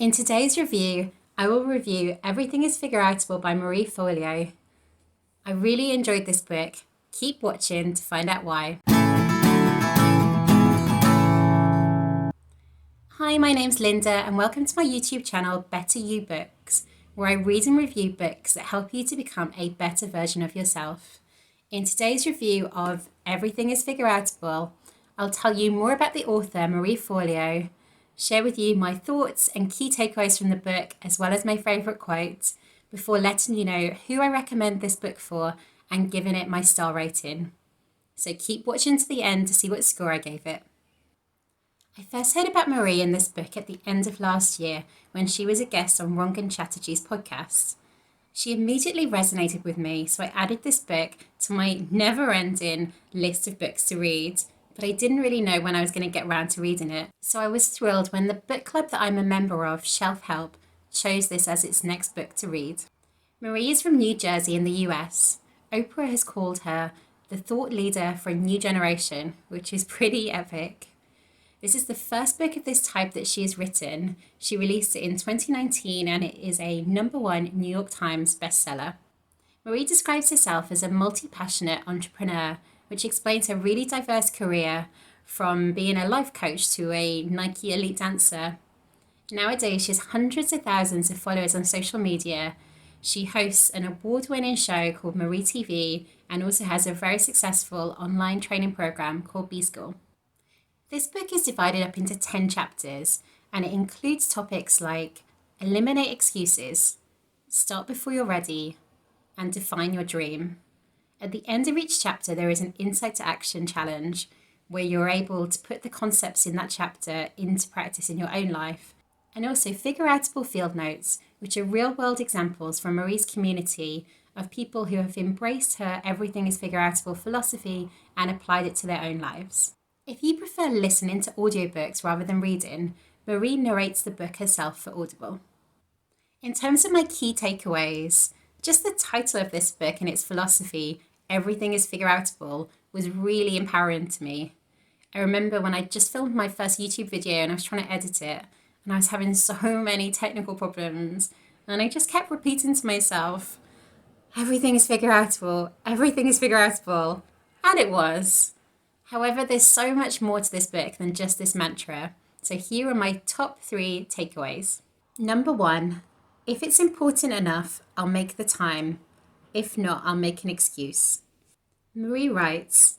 In today's review, I will review Everything is Figureoutable by Marie Forleo. I really enjoyed this book. Keep watching to find out why. Hi, my name's Linda and welcome to my YouTube channel, Better You Books, where I read and review books that help you to become a better version of yourself. In today's review of Everything is Figureoutable, I'll tell you more about the author, Marie Forleo, share with you my thoughts and key takeaways from the book, as well as my favourite quotes, before letting you know who I recommend this book for and giving it my star rating. So keep watching to the end to see what score I gave it. I first heard about Marie in this book at the end of last year when she was a guest on Rangan Chatterjee's podcast. She immediately resonated with me, so I added this book to my never-ending list of books to read, but I didn't really know when I was going to get around to reading it. So I was thrilled when the book club that I'm a member of, Shelf Help, chose this as its next book to read. Marie is from New Jersey in the US. Oprah has called her the thought leader for a new generation, which is pretty epic. This is the first book of this type that she has written. She released it in 2019 and it is a #1 New York Times bestseller. Marie describes herself as a multi-passionate entrepreneur, which explains her really diverse career from being a life coach to a Nike elite dancer. Nowadays, she has hundreds of thousands of followers on social media. She hosts an award-winning show called Marie TV and also has a very successful online training program called B-School. This book is divided up into 10 chapters, and it includes topics like eliminate excuses, start before you're ready, and define your dream. At the end of each chapter, there is an insight to action challenge where you're able to put the concepts in that chapter into practice in your own life, and also figureoutable field notes, which are real-world examples from Marie's community of people who have embraced her everything is figureoutable philosophy and applied it to their own lives. If you prefer listening to audiobooks rather than reading, Marie narrates the book herself for Audible. In terms of my key takeaways, just the title of this book and its philosophy, Everything is Figureoutable, was really empowering to me. I remember when I just filmed my first YouTube video and I was trying to edit it, and I was having so many technical problems, and I just kept repeating to myself, everything is figureoutable, everything is figureoutable, and it was. However, there's so much more to this book than just this mantra, so here are my top 3 takeaways. 1, if it's important enough, I'll make the time. If not, I'll make an excuse. Marie writes,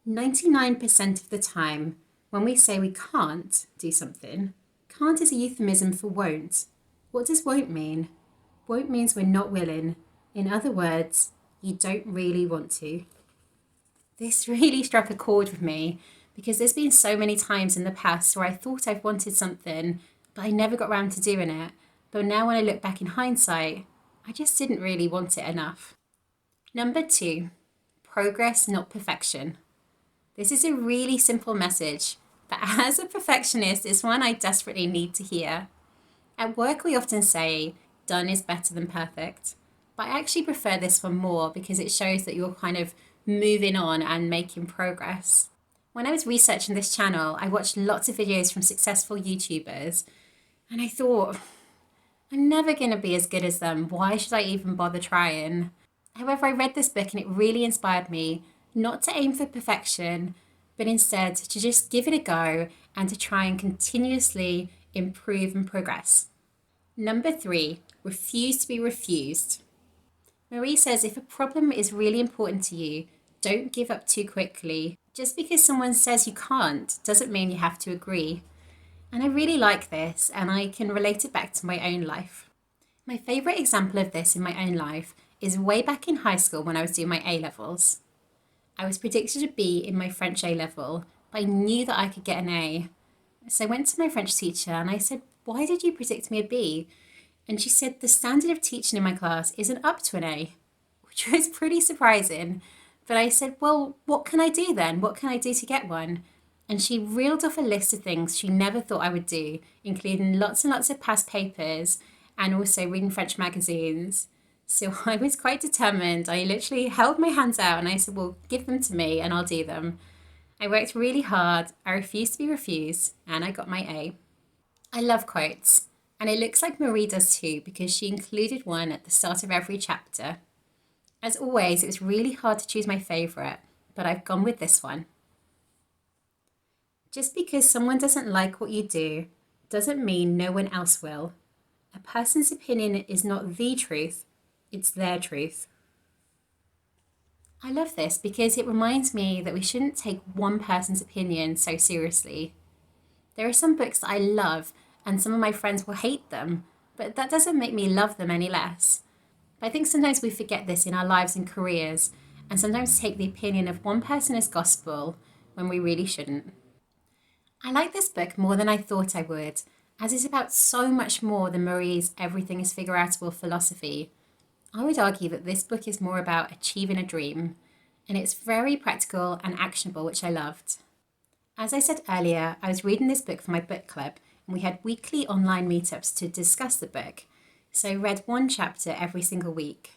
99% of the time, when we say we can't do something, can't is a euphemism for won't. What does won't mean? Won't means we're not willing. In other words, you don't really want to. This really struck a chord with me because there's been so many times in the past where I thought I've wanted something, but I never got around to doing it. But now when I look back in hindsight, I just didn't really want it enough. 2, progress, not perfection. This is a really simple message, but as a perfectionist, it's one I desperately need to hear. At work, we often say, done is better than perfect. But I actually prefer this one more because it shows that you're kind of moving on and making progress. When I was researching this channel, I watched lots of videos from successful YouTubers, and I thought, I'm never going to be as good as them. Why should I even bother trying? However, I read this book and it really inspired me not to aim for perfection, but instead to just give it a go and to try and continuously improve and progress. 3, refuse to be refused. Marie says if a problem is really important to you, don't give up too quickly. Just because someone says you can't doesn't mean you have to agree. And I really like this, and I can relate it back to my own life. My favourite example of this in my own life is way back in high school when I was doing my A-levels. I was predicted a B in my French A-level, but I knew that I could get an A. So I went to my French teacher and I said, why did you predict me a B? And she said the standard of teaching in my class isn't up to an A, which was pretty surprising. But I said, well, what can I do then? What can I do to get one? And she reeled off a list of things she never thought I would do, including lots and lots of past papers and also reading French magazines. So I was quite determined. I literally held my hands out and I said, well, give them to me and I'll do them. I worked really hard. I refused to be refused and I got my A. I love quotes. And it looks like Marie does too, because she included one at the start of every chapter. As always, it was really hard to choose my favourite, but I've gone with this one. Just because someone doesn't like what you do doesn't mean no one else will. A person's opinion is not the truth, it's their truth. I love this because it reminds me that we shouldn't take one person's opinion so seriously. There are some books that I love and some of my friends will hate them, but that doesn't make me love them any less. But I think sometimes we forget this in our lives and careers, and sometimes take the opinion of one person as gospel when we really shouldn't. I like this book more than I thought I would, as it's about so much more than Marie's everything is figureoutable philosophy. I would argue that this book is more about achieving a dream, and it's very practical and actionable, which I loved. As I said earlier, I was reading this book for my book club, and we had weekly online meetups to discuss the book, so I read one chapter every single week.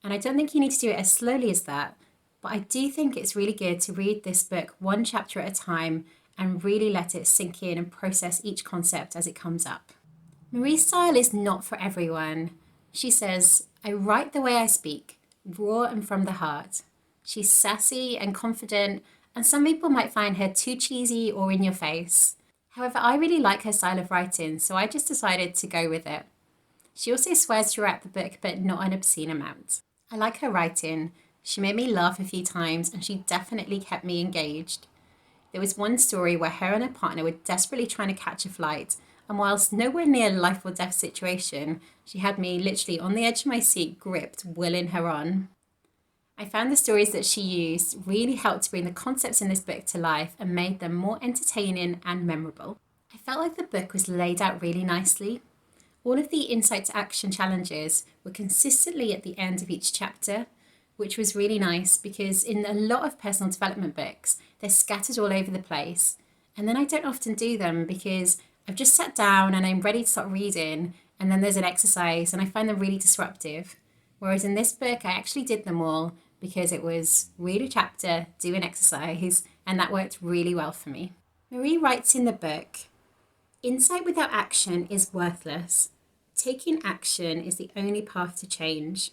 And I don't think you need to do it as slowly as that, but I do think it's really good to read this book one chapter at a time and really let it sink in and process each concept as it comes up. Marie's style is not for everyone. She says, I write the way I speak, raw and from the heart. She's sassy and confident, and some people might find her too cheesy or in your face. However, I really like her style of writing, so I just decided to go with it. She also swears throughout the book, but not an obscene amount. I like her writing. She made me laugh a few times, and she definitely kept me engaged. There was one story where her and her partner were desperately trying to catch a flight, and whilst nowhere near a life or death situation, she had me literally on the edge of my seat, gripped, willing her on. I found the stories that she used really helped bring the concepts in this book to life and made them more entertaining and memorable. I felt like the book was laid out really nicely. All of the insight to action challenges were consistently at the end of each chapter, which was really nice because in a lot of personal development books, they're scattered all over the place. And then I don't often do them because I've just sat down and I'm ready to start reading, and then there's an exercise and I find them really disruptive. Whereas in this book, I actually did them all because it was read a chapter, do an exercise, and that worked really well for me. Marie writes in the book, insight without action is worthless. Taking action is the only path to change.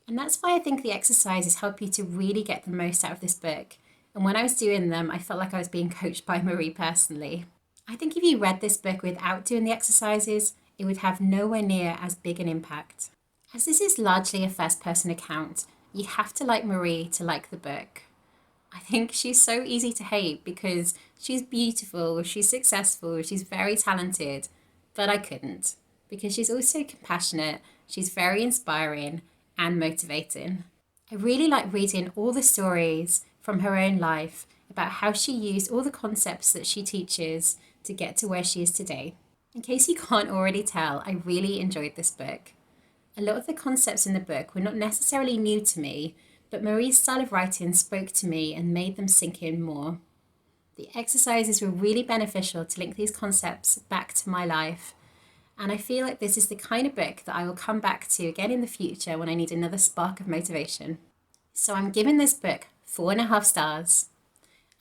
And that's why I think the exercises help you to really get the most out of this book. And when I was doing them, I felt like I was being coached by Marie personally. I think if you read this book without doing the exercises, it would have nowhere near as big an impact. As this is largely a first-person account, you have to like Marie to like the book. I think she's so easy to hate because she's beautiful, she's successful, she's very talented, but I couldn't because she's also compassionate, she's very inspiring and motivating. I really like reading all the stories from her own life about how she used all the concepts that she teaches to get to where she is today. In case you can't already tell, I really enjoyed this book. A lot of the concepts in the book were not necessarily new to me, but Marie's style of writing spoke to me and made them sink in more. The exercises were really beneficial to link these concepts back to my life, and I feel like this is the kind of book that I will come back to again in the future when I need another spark of motivation. So I'm giving this book 4.5 stars.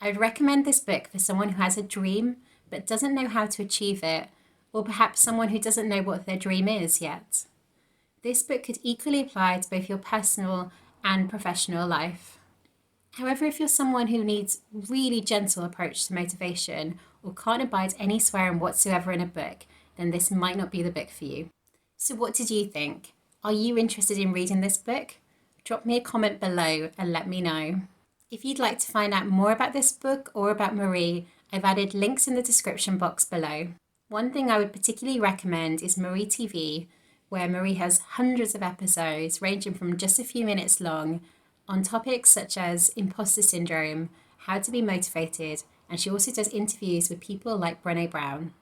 I would recommend this book for someone who has a dream but doesn't know how to achieve it, or perhaps someone who doesn't know what their dream is yet. This book could equally apply to both your personal and professional life. However, if you're someone who needs really gentle approach to motivation or can't abide any swearing whatsoever in a book, then this might not be the book for you. So what did you think? Are you interested in reading this book? Drop me a comment below and let me know. If you'd like to find out more about this book or about Marie, I've added links in the description box below. One thing I would particularly recommend is Marie TV, where Marie has hundreds of episodes ranging from just a few minutes long on topics such as imposter syndrome, how to be motivated, and she also does interviews with people like Brené Brown.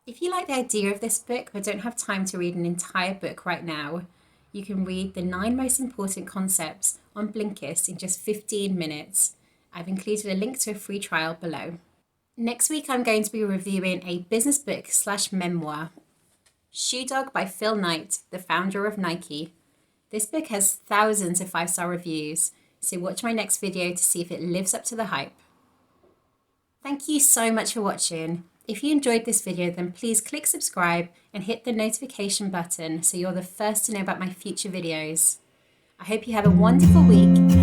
If you like the idea of this book but don't have time to read an entire book right now, you can read the 9 most important concepts on Blinkist in just 15 minutes. I've included a link to a free trial below. Next week I'm going to be reviewing a business book / memoir, Shoe Dog by Phil Knight, the founder of Nike. This book has thousands of 5-star reviews, so watch my next video to see if it lives up to the hype. Thank you so much for watching. If you enjoyed this video, then please click subscribe and hit the notification button so you're the first to know about my future videos. I hope you have a wonderful week